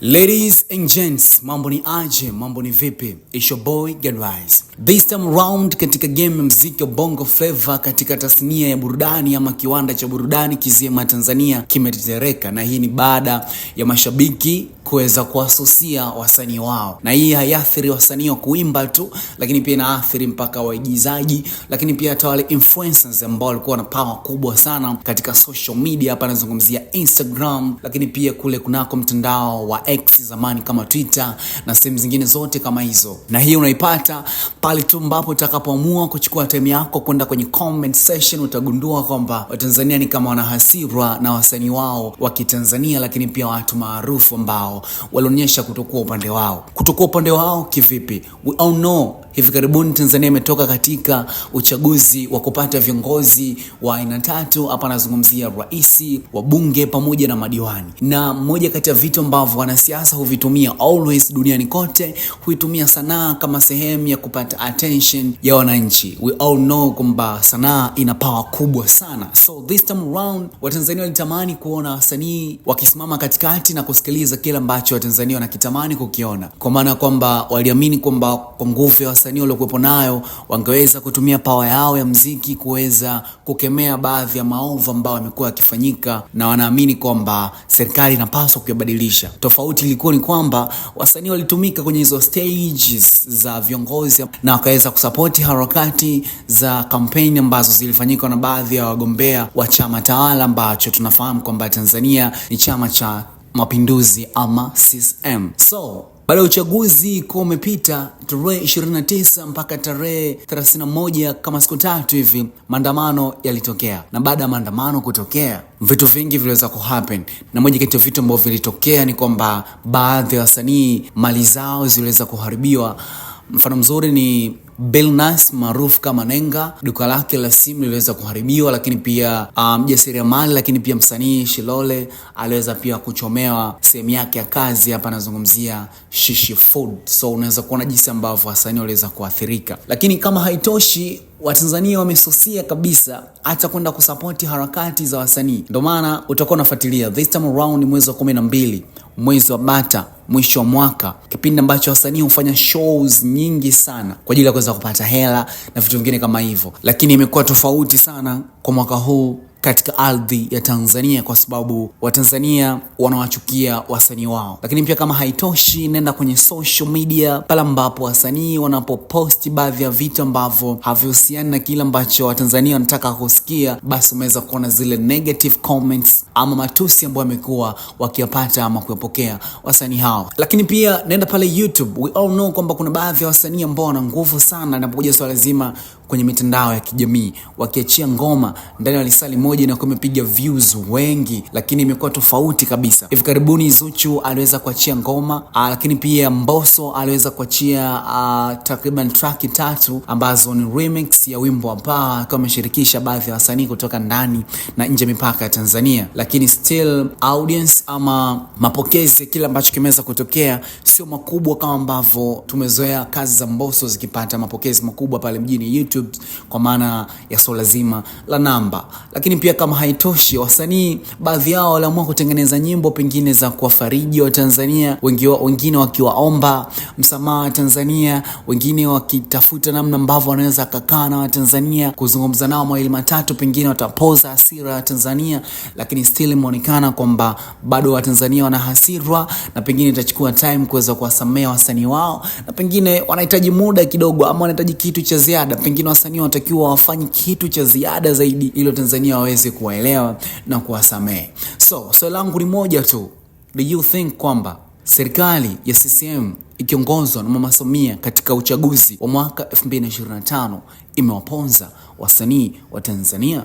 Ladies and gents, mambo ni aje, mambo ni vipi? It's your boy Gadwise. This time around katika game ya muziki wa Bongo Flava katika tasnia ya burudani ama kiwanda cha burudani kizima Tanzania kimetetereka, na hii ni baada ya mashabiki kuweza kuasusia wasanii wao. Na hii haiathiri wasanii wa kuimba tu, lakini pia inaathiri mpaka waigizaji, lakini pia hata wale influencers ambao walikuwa na power kubwa sana katika social media. Hapa nazungumzia Instagram, lakini pia kule kunako mtandao wa X zamani kama Twitter na sehemu zingine zote kama hizo. Na hii unaipata pale tu ambapo utakapoamua kuchukua time yako kwenda kwenye comment section. Utagundua kwamba Watanzania ni kama wana hasira na wasanii wao wa Kitanzania, lakini pia watu maarufu ambao walionyesha kutokuwa upande wao. Kutokuwa upande wao kivipi? We all know hivi karibuni Tanzania imetoka katika uchaguzi wa kupata viongozi wa aina tatu. Hapa nazungumzia rais, wabunge pamoja na madiwani. Na mmoja kati ya vitu ambavyo wanasiasa huvitumia always duniani kote, huitumia sanaa kama sehemu ya kupata attention ya wananchi. We all know kwamba sanaa ina power kubwa sana. So this time around Watanzania walitamani kuona wasanii wakisimama katikati na kusikiliza kila ambacho Watanzania wanakitamani kukiona. Kwa maana kwamba waliamini kwamba kwa nguvu ya wasanii waliokuwepo nayo wangeweza kutumia power yao ya muziki kuweza kukemea baadhi ya maovu ambao yamekuwa yakifanyika, na wanaamini kwamba serikali inapaswa kuyabadilisha. Tofauti ilikuwa ni kwamba wasanii walitumika kwenye hizo stages za viongozi na wakaweza kusupport harakati za campaign ambazo zilifanyika na baadhi ya wagombea wa chama tawala ambacho tunafahamu kwamba Tanzania ni Chama cha Mapinduzi ama CCM. So baada ya uchaguzi kuwa umepita tarehe 29 mpaka tarehe 31 kama siku tatu hivi, maandamano yalitokea. Na baada ya maandamano kutokea, vitu vingi viliweza kuhappen. Na moja kati ya vitu ambavyo vilitokea ni kwamba baadhi ya wasanii mali zao ziliweza kuharibiwa. Mfano mzuri ni Billnass maarufu kama Nenga, duka lake la simu liliweza kuharibiwa, lakini pia mjasiriamali lakini pia msanii Shilole aliweza pia kuchomewa sehemu yake ya kazi. Hapa nazungumzia Shishi Food. So unaweza kuona jinsi ambavyo wasanii waliweza kuathirika. Lakini kama haitoshi, Watanzania wamesusia kabisa hata kwenda kusupport harakati za wasanii. Ndio maana utakuwa unafuatilia this time around mwezi wa 12, mwezi wa Bata, mwisho wa mwaka, kipindi ambacho wasanii hufanya shows nyingi sana kwa ajili ya kuweza kupata hela na vitu vingine kama hivyo. Lakini imekuwa tofauti sana kwa mwaka huu katika ardhi ya Tanzania, kwa sababu Watanzania wanawachukia wasanii wao. Lakini pia kama haitoshi, nenda kwenye social media pale ambapo wasanii wanapoposti baadhi ya vitu ambavyo havihusiani na kile ambacho Watanzania wanataka kusikia, basi umeweza kuona zile negative comments ama matusi ambayo wamekuwa wakiyapata ama kuyapokea wasanii hao. Lakini pia nenda pale YouTube. We all know kwamba kuna baadhi ya wasanii ambao wana nguvu sana inapokuja swala zima kwenye mitandao ya kijamii. Wakiachia ngoma ndani ya lisali moja na kumepiga views wengi, lakini imekuwa tofauti kabisa. Hivi karibuni Zuchu aliweza kuachia ngoma, lakini pia Mbosso aliweza kuachia takriban track 3 ambazo ni remix ya wimbo ambao kama ameshirikisha baadhi ya wasanii kutoka ndani na nje mipaka ya Tanzania. Lakini still audience ama mapokezi kile ambacho kimeweza kutokea sio makubwa kama ambavyo tumezoea kazi za Mbosso zikipata mapokezi makubwa pale mjini YouTube, kwa maana ya swala zima la namba. Lakini pia kama haitoshi, wasanii baadhi yao waliamua kutengeneza nyimbo pengine za kuwafariji wa Tanzania, wengine wakiwaomba msamaha wa Tanzania, wengine wakitafuta namna ambavyo wanaweza kukaa na Watanzania, kuzungumza nao mawili matatu, pengine watapoza hasira ya Tanzania. Lakini still imeonekana kwamba bado Watanzania wana hasira, na pengine itachukua time kuweza kuwasamea wasanii wao, na pengine wanahitaji muda kidogo ama wanahitaji kitu cha ziada. Pengine wasanii watakiwa wafanye kitu cha ziada zaidi ili Tanzania waweze kuwaelewa na kuwasamehe. So swali langu ni moja tu. Do you think kwamba serikali ya CCM ikiongozwa na Mama Samia katika uchaguzi wa mwaka 2025 imewaponza wasanii wa Tanzania?